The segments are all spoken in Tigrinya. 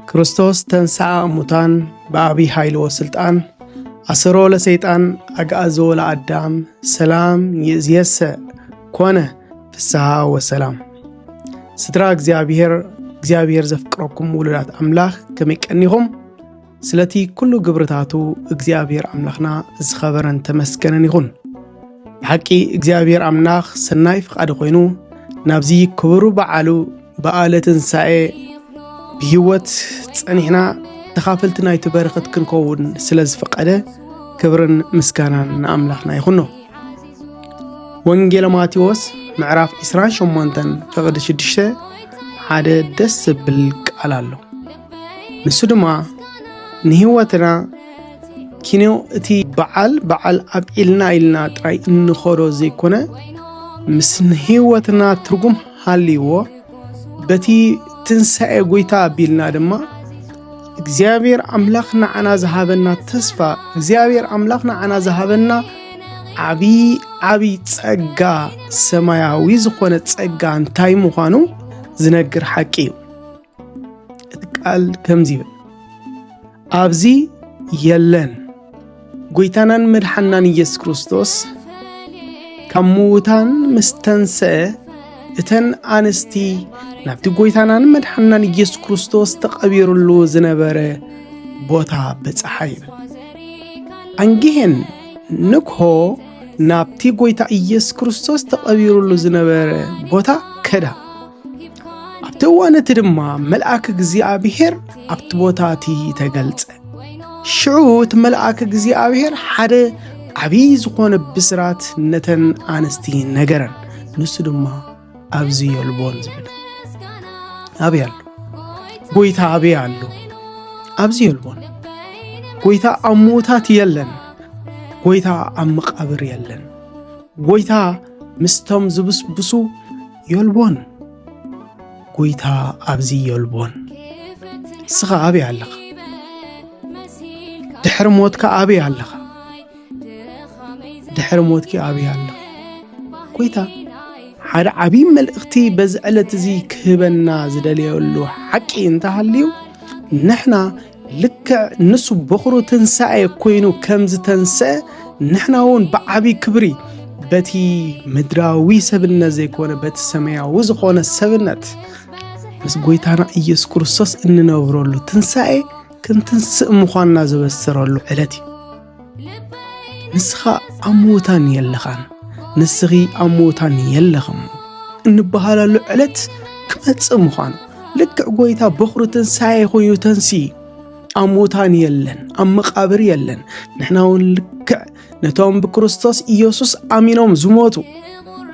ክርስቶስ ተንሥአ እሙታን በአብይ ኃይል ወስልጣን አሰሮ ለሰይጣን አግዓዞ ለአዳም ሰላም ይእዜሰ ኮነ ፍስሐ ወሰላም። ስድራ እግዚአብሔር ዘፍቅረኩም ውሉዳት አምላኽ ከመይቀኒኹም ስለቲ ኩሉ ግብርታቱ እግዚአብሔር አምላኽና ዝኸበረን ተመስገነን ይኹን። ብሓቂ እግዚአብሔር አምላኽ ሰናይ ፍቃድ ኮይኑ ናብዚ ክብሩ በዓሉ በዓለ ትንሣኤ ብህይወት ጸኒሕና ተኻፈልቲ ናይቲ በረኸት ክንከውን ስለ ዝፈቀደ ክብርን ምስጋናን ንኣምላኽና ይኹኖ። ወንጌል ማቴዎስ ምዕራፍ 28 ፍቕዲ 6 ሓደ ደስ ዝብል ቃል ኣሎ። ንሱ ድማ ንህይወትና ኪንዮ እቲ በዓል ኣብዒልና ኢልና ጥራይ እንኸዶ ዘይኮነ ምስ ንህይወትና ትርጉም ሃልይዎ በቲ ትንሣኤ ጎይታ ኣቢልና ድማ እግዚአብሔር አምላኽ ንዓና ዝሃበና ተስፋ እግዚአብሔር አምላኽ ንዓና ዝሃበና ዓብይ ጸጋ ሰማያዊ ዝኾነ ጸጋ እንታይ ምዃኑ ዝነግር ሓቂ እዩ። እቲ ቃል ከምዚ ይብል፣ ኣብዚ የለን ጎይታናን መድሓናን ኢየሱስ ክርስቶስ ካብ ምውታን ምስ ተንሥአ እተን ኣንስቲ ናብቲ ጎይታናን መድሓናን ኢየሱስ ክርስቶስ ተቐቢሩሉ ዝነበረ ቦታ በጽሓ ይብል። አንጊሄን ንግሆ ናብቲ ጎይታ ኢየሱስ ክርስቶስ ተቐቢሩሉ ዝነበረ ቦታ ከዳ። ኣብቲ እዋን እቲ ድማ መልአክ እግዚአብሔር ኣብቲ ቦታ እቲ ተገልጸ። ሽዑ እቲ መልአክ እግዚአብሔር ሓደ ዓብይ ዝኾነ ብስራት ነተን ኣንስቲ ነገረን። ንሱ ድማ ኣብዚ የልቦን ዝብል ኣበይ ኣሎ ጎይታ ኣበይ ኣሎ? ኣብዚ የልቦን ጎይታ ኣብ ሞታት የለን፣ ጎይታ ኣብ መቃብር የለን፣ ጎይታ ምስቶም ዝብስብሱ የልቦን፣ ጎይታ ኣብዚ የልቦን። ስኻ ኣበይ ኣለኻ? ድሕሪ ሞትካ ኣበይ ኣለኻ? ድሕሪ ሞትኪ ኣበይ ኣለኻ? ጎይታ ሓደ ዓብይ መልእኽቲ በዚ ዕለት እዚ ክህበና ዝደልየሉ ሓቂ እንተሃልዩ ንሕና ልክዕ ንሱ በኽሩ ትንሣኤ ኮይኑ ከም ዝተንሥአ ንሕና እውን ብዓብይ ክብሪ በቲ ምድራዊ ሰብነት ዘይኮነ በቲ ሰማያዊ ዝኾነ ሰብነት ምስ ጎይታና ኢየሱስ ክርስቶስ እንነብረሉ ትንሣኤ ክንትንስእ ምዃንና ዝበስረሉ ዕለት እዩ። ንስኻ ኣብ ምውታን የለኻን፣ ንስኺ ኣብ ምውታን የለኽም እንበሃላሉ ዕለት ክመጽእ ምዃኑ ልክዕ ጎይታ በኽሩ ትንሣኤ ኮይኑ ተንሲ ኣብ ምውታን የለን፣ ኣብ መቃብር የለን። ንሕና እውን ልክዕ ነቶም ብክርስቶስ ኢየሱስ ኣሚኖም ዝሞቱ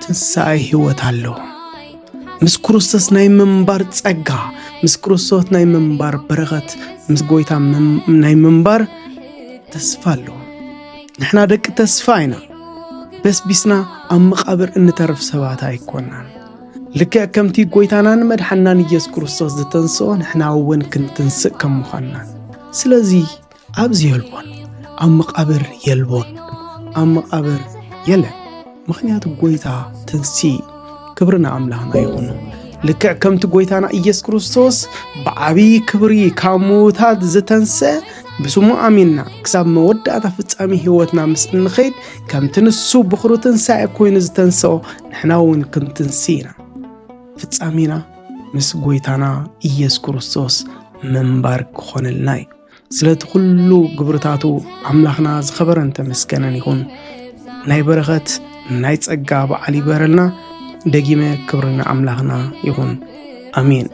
ትንሣኤ ህይወት ኣለዎ። ምስ ክርስቶስ ናይ ምንባር ጸጋ፣ ምስ ክርስቶስ ናይ ምንባር በረኸት፣ ምስ ጎይታ ናይ ምንባር ተስፋ ኣለዎ። ንሕና ደቂ ተስፋ ኢና። በስቢስና ኣብ መቃብር እንተርፍ ሰባት ኣይኮናን። ልክዕ ከምቲ ጎይታናን መድሓናን ኢየሱስ ክርስቶስ ዝተንስኦ ንሕና እውን ክንትንስእ ከም ምዃንና። ስለዚ ኣብዚ የልቦን፣ ኣብ መቃብር የልቦን፣ ኣብ መቃብር የለን። ምኽንያቱ ጎይታ ትንሲ ክብርና ኣምላኽና ይኹኑ። ልክዕ ከምቲ ጎይታና ኢየሱስ ክርስቶስ ብዓብይ ክብሪ ካብ ምውታት ዝተንስአ ብስሙ ኣሚንና ክሳብ መወዳእታ ፍጻሜ ህይወትና ምስ እንኸይድ ከምቲ ንሱ በኽሩ ትንሣኤ ኮይኑ ዝተንስኦ ንሕና እውን ክንትንሲና ፍጻሜና ምስ ጎይታና ኢየሱስ ክርስቶስ ምንባር ክኾንልና እዩ። ስለቲ ኩሉ ግብርታቱ ኣምላኽና ዝኸበረን ተመስገነን ይኹን። ናይ በረኸት ናይ ጸጋ በዓል ይበረልና። ደጊመ ክብርና ኣምላኽና ይኹን። ኣሜን።